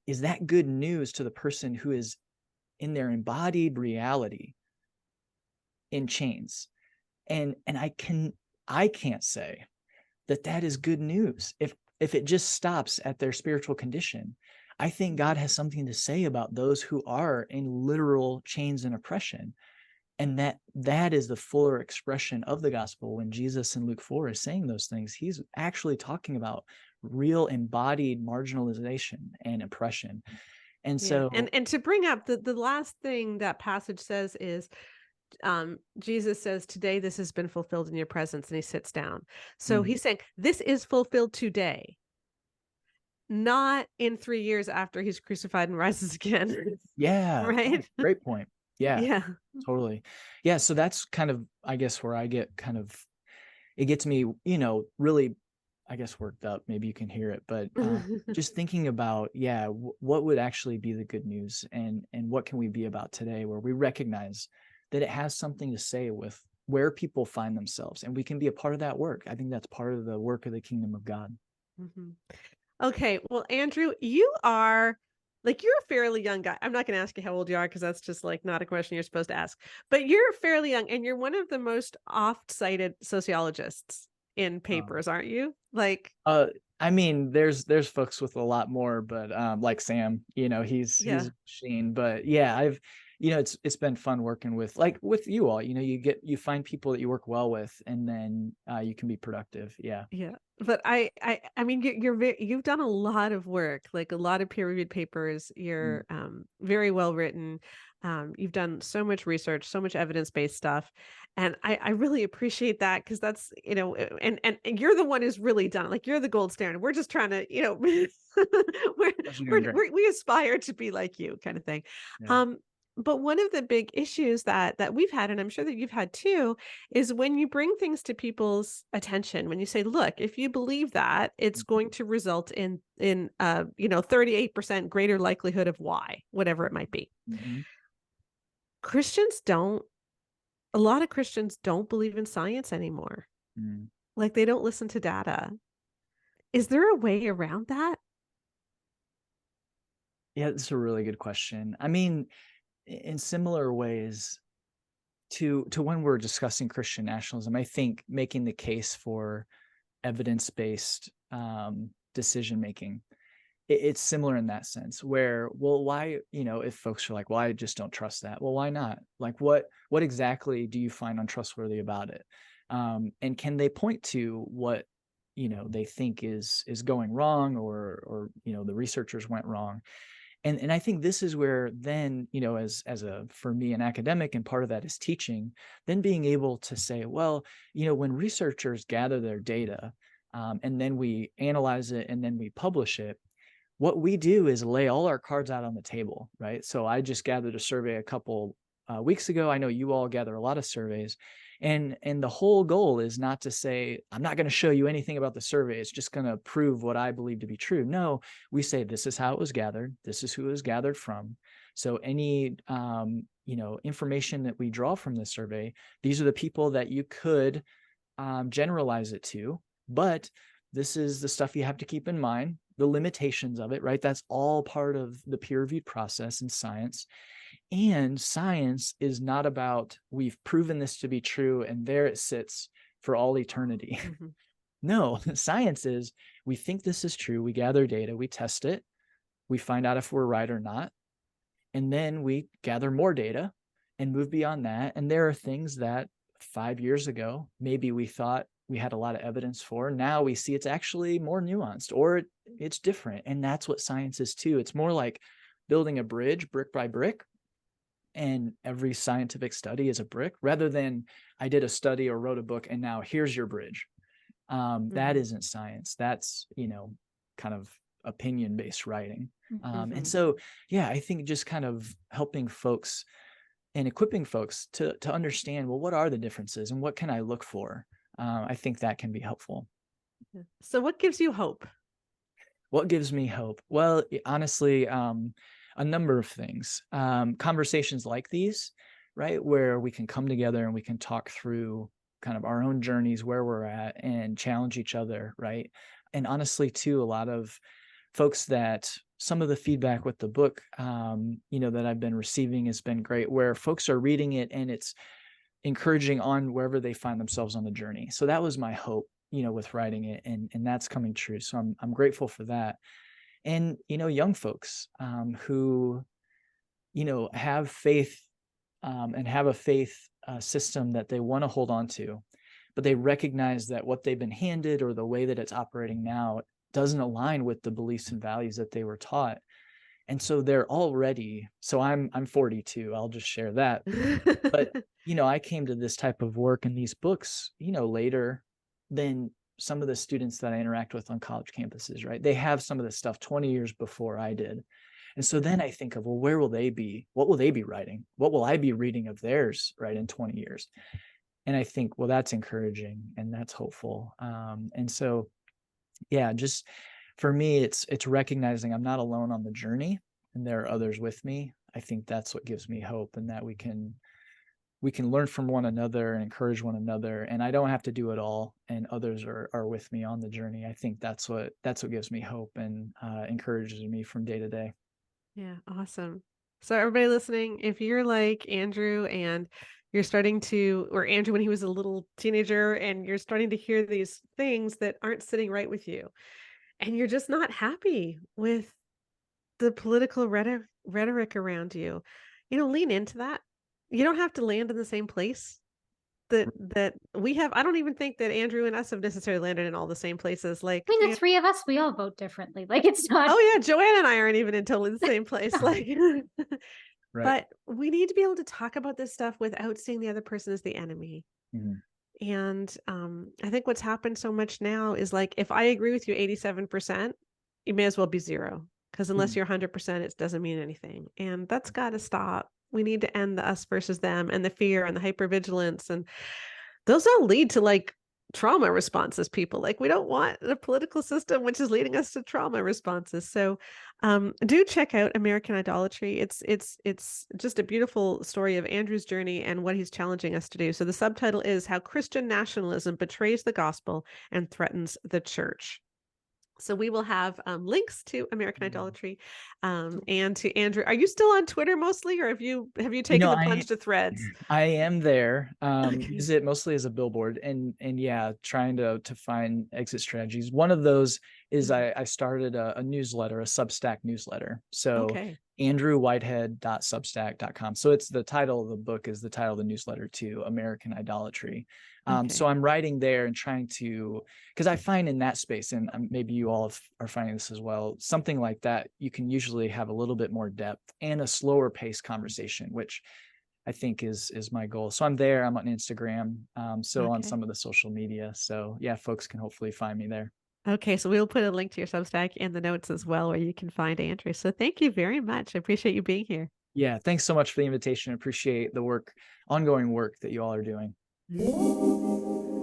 Is that good news to the person who is in their embodied reality in chains? And I can't say that is good news if it just stops at their spiritual condition. I think God has something to say about those who are in literal chains and oppression, and that is the fuller expression of the gospel. When Jesus in Luke 4 is saying those things, he's actually talking about real embodied marginalization and oppression. And so and to bring up the last thing that passage says is, Jesus says, today this has been fulfilled in your presence, and he sits down. So he's saying this is fulfilled today, not in 3 years after he's crucified and rises again. Yeah. Right. Great point. Yeah. Yeah. Totally. Yeah. So that's kind of, I guess, where I get it gets me, really, I guess, worked up. Maybe you can hear it, but just thinking about, what would actually be the good news, and what can we be about today where we recognize that it has something to say with where people find themselves, and we can be a part of that work. I think that's part of the work of the kingdom of God. Okay. Well, Andrew, you're a fairly young guy. I'm not going to ask you how old you are, because that's just not a question you're supposed to ask, but you're fairly young, and you're one of the most oft-cited sociologists in papers, aren't you? I mean, there's folks with a lot more, but like Sam, he's a machine. But yeah, I've it's been fun working with you all. You find people that you work well with, and then you can be productive. Yeah. But I mean, you've done a lot of work, a lot of peer-reviewed papers. You're very well written. You've done so much research, so much evidence-based stuff, and I really appreciate that, because that's and you're the one who's really done. You're the gold standard. We're just trying to we aspire to be like you, kind of thing. Yeah. But one of the big issues that we've had, and I'm sure that you've had too, is when you bring things to people's attention, when you say, look, if you believe that, it's going to result in 38% greater likelihood of Y, whatever it might be. A lot of Christians don't believe in science anymore. They don't listen to data. Is there a way around that? Yeah, that's a really good question. I mean, in similar ways to when we're discussing Christian nationalism, I think making the case for evidence-based decision making, it's similar in that sense, where, well, why, if folks are like, well, I just don't trust that. Well, why not? What exactly do you find untrustworthy about it? And can they point to what they think is going wrong, or the researchers went wrong? And I think this is where then, for me, an academic, and part of that is teaching, then being able to say, well, when researchers gather their data, and then we analyze it and then we publish it, what we do is lay all our cards out on the table, right? So I just gathered a survey a couple weeks ago. I know you all gather a lot of surveys. And the whole goal is not to say, I'm not going to show you anything about the survey, it's just going to prove what I believe to be true. No, we say, this is how it was gathered. This is who it was gathered from. So any, information that we draw from this survey, these are the people that you could generalize it to, but this is the stuff you have to keep in mind, the limitations of it, right? That's all part of the peer-reviewed process in science. And science is not about, we've proven this to be true and there it sits for all eternity. No, science is, we think this is true, we gather data, we test it, we find out if we're right or not, and then we gather more data and move beyond that. And there are things that 5 years ago, maybe we thought we had a lot of evidence for. Now we see it's actually more nuanced, or it's different. And that's what science is too. It's more like building a bridge brick by brick. And every scientific study is a brick, rather than I did a study or wrote a book and now here's your bridge. That isn't science. That's, kind of opinion-based writing. And so, yeah, I think just kind of helping folks and equipping folks to understand, well, what are the differences and what can I look for? I think that can be helpful. So what gives you hope? What gives me hope? Well, honestly, a number of things. Conversations like these, right, where we can come together and we can talk through kind of our own journeys, where we're at, and challenge each other, right? And honestly, too, a lot of folks that some of the feedback with the book, that I've been receiving has been great, where folks are reading it and it's encouraging on wherever they find themselves on the journey. So that was my hope, with writing it, and that's coming true. So I'm grateful for that. And young folks who have faith and have a faith system that they want to hold on to, but they recognize that what they've been handed or the way that it's operating now doesn't align with the beliefs and values that they were taught. And so they're already, so I'm 42, I'll just share that. But, I came to this type of work and these books, later than some of the students that I interact with on college campuses, right? They have some of this stuff 20 years before I did. And so then I think of, well, where will they be? What will they be writing? What will I be reading of theirs, right, in 20 years? And I think, well, that's encouraging and that's hopeful. And so, yeah, just for me, it's recognizing I'm not alone on the journey and there are others with me. I think that's what gives me hope, and that we can learn from one another and encourage one another. And I don't have to do it all, and others are with me on the journey. I think that's what gives me hope and encourages me from day to day. Yeah, awesome. So everybody listening, if you're like Andrew and you're starting to, or Andrew when he was a little teenager, and you're starting to hear these things that aren't sitting right with you, and you're just not happy with the political rhetoric around you, lean into that. You don't have to land in the same place that we have. I don't even think that Andrew and us have necessarily landed in all the same places. Like, I mean, the three of us, we all vote differently. Like, it's not. Oh yeah, Joanna and I aren't even in totally the same place. Like, Right. But we need to be able to talk about this stuff without seeing the other person as the enemy. Mm-hmm. And I think what's happened so much now is, like, if I agree with you 87%, you may as well be zero, because unless you're 100%, it doesn't mean anything. And that's got to stop. We need to end the us versus them and the fear and the hypervigilance. And those all lead to, like, trauma responses. People, like, we don't want a political system which is leading us to trauma responses. So do check out American Idolatry. It's just a beautiful story of Andrew's journey and what he's challenging us to do. So the subtitle is How Christian Nationalism Betrays the Gospel and Threatens the Church. So we will have links to American Idolatry and to Andrew. Are you still on Twitter mostly, or have you taken the plunge to Threads? I am there. Okay. Use it mostly as a billboard, and yeah, trying to find exit strategies. One of those is I started a newsletter, a Substack newsletter. So Okay. andrewwhitehead.substack.com. So it's the title of the book is the title of the newsletter too, American Idolatry. So I'm writing there and trying to, because I find in that space, and maybe you all are finding this as well, something like that, you can usually have a little bit more depth and a slower paced conversation, which I think is my goal. So I'm there. I'm on Instagram. On some of the social media. So yeah, folks can hopefully find me there. Okay, so we'll put a link to your Substack in the notes as well, where you can find Andrew. So thank you very much. I appreciate you being here. Yeah, thanks so much for the invitation. I appreciate the ongoing work that you all are doing.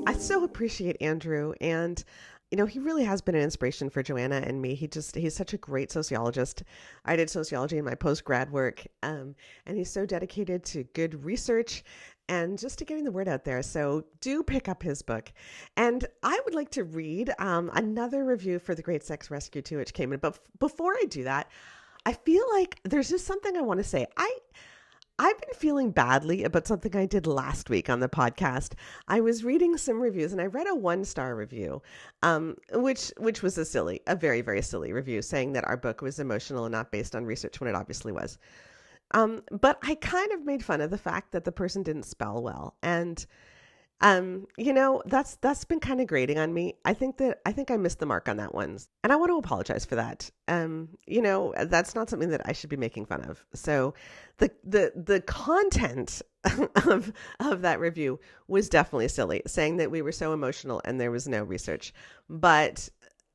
I so appreciate Andrew, and he really has been an inspiration for Joanna and me. He's such a great sociologist. I did sociology in my post-grad work, and he's so dedicated to good research and just to getting the word out there. So do pick up his book. And I would like to read another review for The Great Sex Rescue too, which came in. But before I do that, I feel like there's just something I want to say. I've been feeling badly about something I did last week on the podcast. I was reading some reviews, and I read a 1-star review, which was a very, very silly review, saying that our book was emotional and not based on research, when it obviously was. But I kind of made fun of the fact that the person didn't spell well. And, that's been kind of grating on me. I think I missed the mark on that one. And I want to apologize for that. That's not something that I should be making fun of. So the content of that review was definitely silly, saying that we were so emotional and there was no research. But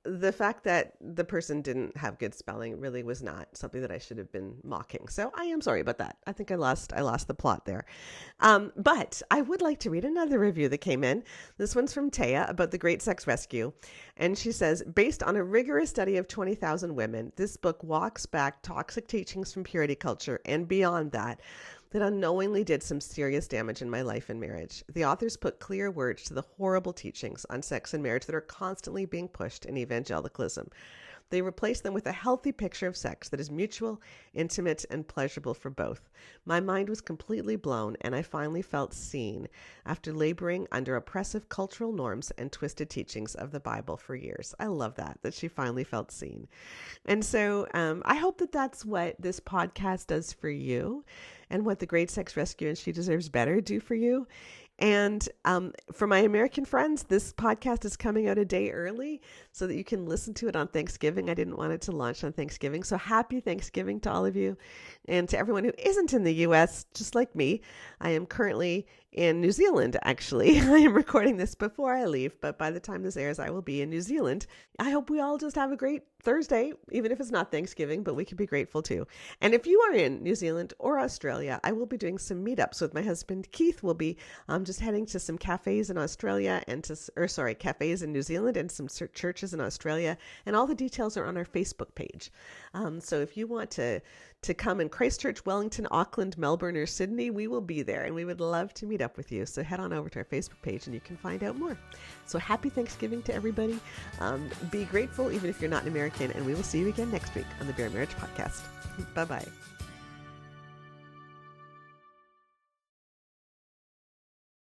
the fact that the person didn't have good spelling really was not something that I should have been mocking. So I am sorry about that. I think I lost the plot there. But I would like to read another review that came in. This one's from Taya about the Great Sex Rescue. And she says, based on a rigorous study of 20,000 women, this book walks back toxic teachings from purity culture and beyond that unknowingly did some serious damage in my life and marriage. The authors put clear words to the horrible teachings on sex and marriage that are constantly being pushed in evangelicalism. They replace them with a healthy picture of sex that is mutual, intimate, and pleasurable for both. My mind was completely blown, and I finally felt seen after laboring under oppressive cultural norms and twisted teachings of the Bible for years. I love that she finally felt seen. And so I hope that that's what this podcast does for you, and what the Great Sex Rescue and She Deserves Better do for you. And for my American friends, this podcast is coming out a day early so that you can listen to it on Thanksgiving. I didn't want it to launch on Thanksgiving. So happy Thanksgiving to all of you. And to everyone who isn't in the US, just like me, I am currently in New Zealand, actually. I am recording this before I leave, but by the time this airs, I will be in New Zealand. I hope we all just have a great Thursday, even if it's not Thanksgiving, but we can be grateful too. And if you are in New Zealand or Australia, I will be doing some meetups with my husband, Keith. We'll be just heading to some cafes in Australia cafes in New Zealand and some churches in Australia. And all the details are on our Facebook page. So if you want to come in Christchurch, Wellington, Auckland, Melbourne, or Sydney, we will be there, and we would love to meet up with you. So head on over to our Facebook page and you can find out more. So happy Thanksgiving to everybody. Be grateful even if you're not an American, and we will see you again next week on the Bare Marriage Podcast. Bye-bye.